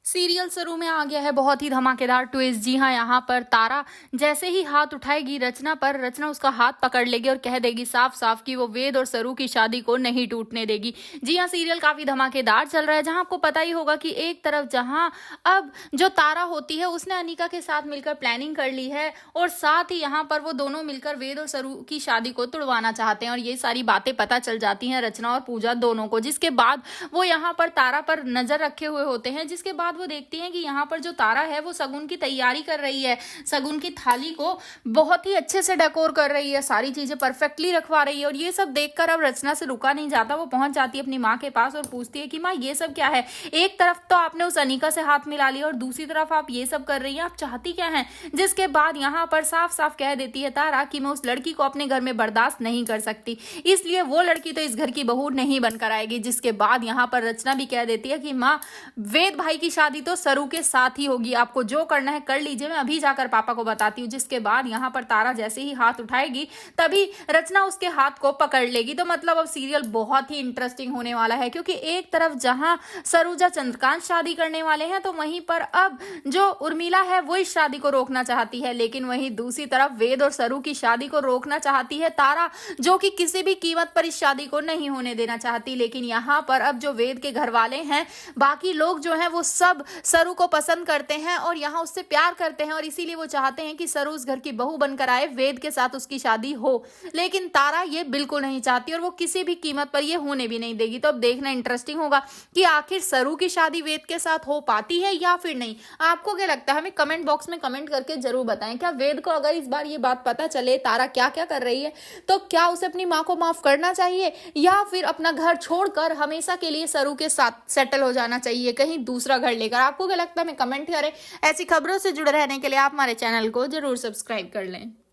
Serial शुरू में आ गया है बहुत ही धमाकेदार ट्विस्ट। जी हाँ, यहाँ पर तारा जैसे ही हाथ उठाएगी रचना पर, रचना उसका हाथ पकड़ लेगी और कह देगी साफ साफ कि वो वेद और सरू की शादी को नहीं टूटने देगी। जी हाँ, सीरियल काफी धमाकेदार चल रहा है, जहाँ आपको पता ही होगा कि एक तरफ जहाँ अब जो तारा होती है उसने अनिका के साथ मिलकर प्लानिंग कर ली है और साथ ही यहाँ पर वो दोनों मिलकर वेद और सरू की शादी को तुड़वाना चाहते हैं और ये सारी बातें पता चल जाती हैं रचना और पूजा दोनों को। जिसके बाद वो यहाँ पर तारा पर नजर रखे हुए होते हैं, जिसके बाद वो देखती हैं कि यहाँ पर जो तारा है वो शगुन की तैयारी कर रही है, शगुन की थाली को बहुत ही अच्छे से डेकोर कर रही है, सारी चीजें परफेक्टली रखवा रही है। और ये सब देखकर अब रचना से रुका नहीं जाता, वो पहुंच जाती है अपनी माँ के पास और पूछती है कि माँ ये सब क्या है, एक तरफ तो आपने उस अनिका से हाथ मिला लिया और दूसरी तरफ आप ये सब कर रही हैं, आप चाहती क्या हैं। जिसके बाद यहाँ पर साफ साफ कह देती है तारा कि मैं उस लड़की को अपने घर में बर्दाश्त नहीं कर सकती, इसलिए वो लड़की तो इस घर की बहू नहीं बनकर आएगी। जिसके बाद यहाँ पर रचना भी कह देती है कि माँ वेद भाई की शादी तो सरू के साथ ही होगी, आपको जो करना है कर लीजिए, मैं अभी जाकर पापा को बताती हूँ। जिसके बाद यहाँ पर तारा जैसे ही हाथ उठाएगी तभी रचना उसके हाथ को पकड़ लेगी। तो मतलब अब सीरियल बहुत ही इंटरेस्टिंग होने वाला है, क्योंकि एक तरफ जहां सरूजा चंद्रकांत शादी करने वाले हैं तो वहीं पर अब जो उर्मिला है वो इस शादी को रोकना चाहती है, लेकिन वहीं दूसरी तरफ वेद और सरू की शादी को रोकना चाहती है तारा, जो कि किसी भी कीमत पर इस शादी को नहीं होने देना चाहती। लेकिन यहाँ पर अब जो वेद के घर वाले हैं, बाकी लोग जो हैं वो सब सरू को पसंद करते हैं और यहाँ उससे प्यार करते हैं और इसीलिए वो चाहते हैं कि सरू उस घर की बहू बनकर आए, वेद के साथ उसकी शादी हो। लेकिन तारा ये बिल्कुल नहीं चाहती और वो किसी भी कीमत पर ये होने भी नहीं देगी। तो अब देखना इंटरेस्टिंग होगा कि आखिर सरू की शादी वेद के साथ हो पाती है या फिर नहीं। आपको क्या लगता है, हमें कमेंट बॉक्स में कमेंट करके जरूर बताएं। क्या वेद को अगर इस बार ये बात पता चले तारा क्या क्या कर रही है, तो क्या उसे अपनी माँ को माफ करना चाहिए या फिर अपना घर छोड़कर हमेशा के लिए सरू के साथ सेटल हो जाना चाहिए, कहीं दूसरा घर लेकर। आपको क्या लगता है, हमें कमेंट करें। ऐसी खबरों से जुड़े रहने के लिए आप हमारे चैनल को जरूर सब्सक्राइब कर लें।